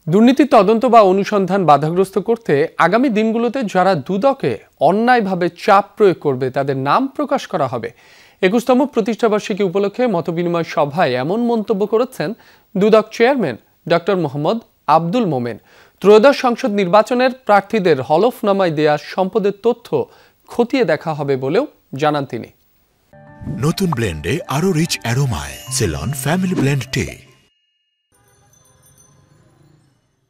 দুর্নীতি তদন্ত বা অনুসন্ধান বাধাগ্রস্ত করতে আগামী দিনগুলোতে যারা দুদকে অন্যায়ভাবে চাপ প্রয়োগ করবে তাদের নাম প্রকাশ করা হবে। ২১তম প্রতিষ্ঠাবার্ষিকী উপলক্ষে মতবিনিময় সভায় এমন মন্তব্য করেছেন দুদক চেয়ারম্যান ডক্টর মোহাম্মদ আব্দুল মোমেন। ত্রয়োদশ সংসদ নির্বাচনের প্রার্থীদের হলফনামায় দেয়া সম্পদের তথ্য খতিয়ে দেখা হবে বলেও জানান তিনি। নতুন ব্লেন্ডে আরো রিচ অ্যারোমায় সেলন ফ্যামিলি ব্লেন্ড টে।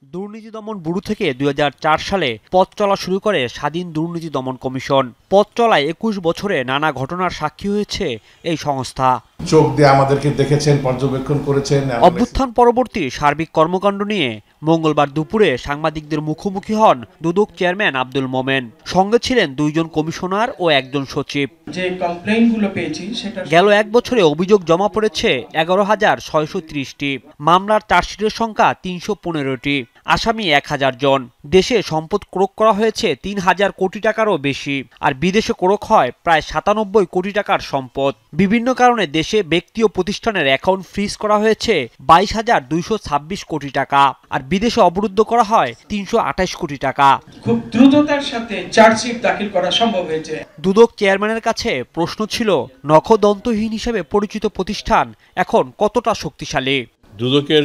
দুর্নীতি দমন ব্যুরো থেকে ২০০৪ সালে পথ চলা শুরু করে স্বাধীন দুর্নীতি দমন কমিশন। পথ চলায় ২১ বছরে নানা ঘটনার সাক্ষী হয়েছে এই সংস্থা। চোখ দিয়ে আমাদেরকে দেখেছেন, পর্যবেক্ষণ করেছেন। অভ্যুত্থান পরবর্তী সার্বিক কর্মকাণ্ড নিয়ে মঙ্গলবার দুপুরে সাংবাদিকদের মুখোমুখি হন দুদক চেয়ারম্যান আব্দুল মোমেন। সঙ্গে ছিলেন ২ জন কমিশনার ও ১ জন সচিব। যে কমপ্লেইনগুলো পেয়েছি সেটা গেল ১ বছরে অভিযোগ জমা পড়েছে ১১,৬৩০টি। মামলার চার্জশিটের সংখ্যা ৩১৫টি। আসামি ১,০০০ জন। দেশে সম্পদ ক্রোক করা হয়েছে ৩,০০০ কোটি টাকারও বেশি, আর বিদেশে ক্রোক হয় প্রায় ৯৭ কোটি টাকার সম্পদ। বিভিন্ন কারণে দেশে ব্যক্তি ও প্রতিষ্ঠানের অ্যাকাউন্ট ফ্রিজ করা হয়েছে ২২,২২৬ কোটি টাকা, আর বিদেশে অবরুদ্ধ করা হয় ৩২৮ কোটি টাকা। খুব দ্রুততার সাথে চার্জশিট দাখিল করা সম্ভব হয়েছে। দুদক চেয়ারম্যানের কাছে প্রশ্ন ছিল, নখদন্তহীন হিসেবে পরিচিত প্রতিষ্ঠান এখন কতটা শক্তিশালী? দুদকের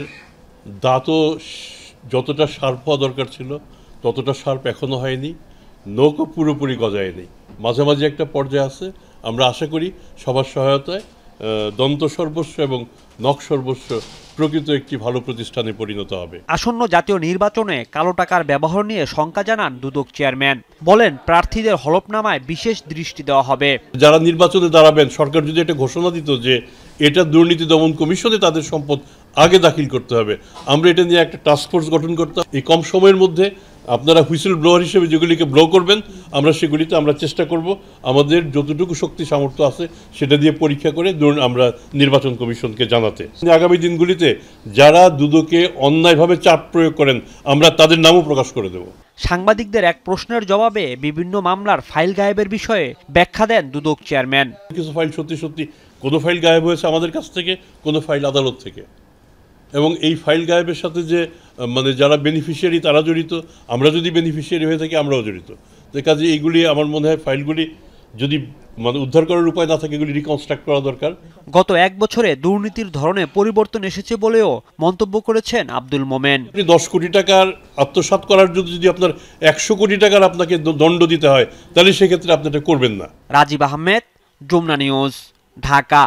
দাঁতও যতটা শার্প হওয়া দরকার ছিল ততটা শার্প এখনো হয়নি, নখও পুরোপুরি গজায়নি, মাঝামাঝি একটা পর্যায়ে আছে। আমরা আশা করি সবার সহায়তায় দন্ত সর্বস্ব এবং নখ সর্বস্ব প্রকৃত একটি ভালো প্রতিষ্ঠানে পরিণত হবে। আসন্ন জাতীয় নির্বাচনে কালো টাকার ব্যবহার নিয়ে শঙ্কা জানান দুদক চেয়ারম্যান। বলেন, প্রার্থীদের হলফনামায় বিশেষ দৃষ্টি দেওয়া হবে। যারা নির্বাচনে দাঁড়াবেন, সরকার যদি একটা ঘোষণা দিত যে এটা দুর্নীতি দমন কমিশনে তাদের সম্পদ আগে দাখিল করতে হবে, আমরা এটা নিয়ে একটা টাস্কফোর্স গঠন করতাম। এই কম সময়ের মধ্যে আপনারা হুইসেল ব্লোয়ার হিসেবে যেগুলিকে ব্লো করবেন, আমরা সেগুলিতে চেষ্টা করব আমাদের যতটুকু শক্তি সামর্থ্য আছে সেটা দিয়ে পরীক্ষা করে আমরা নির্বাচন কমিশনকে জানাতে। আগামী দিনগুলিতে যারা দুদকে অন্যায়ভাবে চাপ প্রয়োগ করেন আমরা তাদের নামও প্রকাশ করে দেব। সাংবাদিকদের এক প্রশ্নের জবাবে বিভিন্ন মামলার ফাইল গায়েবের বিষয়ে ব্যাখ্যা দেন দুদক চেয়ারম্যান। কিছু ফাইল সত্যি কোনো ফাইল গায়েব হয়েছে আমাদের কাছ থেকে, কোনো ফাইল আদালত থেকে, এবং এই ফাইল গায়েবের সাথে যে যারা বেনিফিশিয়ারি তারা জড়িত, আমরা যদি বেনিফিশিয়ারি হয়ে থাকি আমরাও জড়িত। তো কাজে এইগুলি আমার মনে হয় ফাইলগুলি যদি উদ্ধার করার উপায় না থাকে এগুলি রিকনস্ট্রাক্ট করা দরকার। গত ১ বছরে দুর্নীতির ধরনে পরিবর্তন এসেছে বলেও মন্তব্য করেছেন আব্দুল মোমেন। ১০ কোটি টাকার আত্মসাৎ করার জন্য যদি আপনার ১০০ কোটি টাকার আপনাকে দণ্ড দিতে হয় তাহলে সেক্ষেত্রে আপনি এটা করবেন না। রাজীব আহমেদ, যমুনা নিউজ, ঢাকা।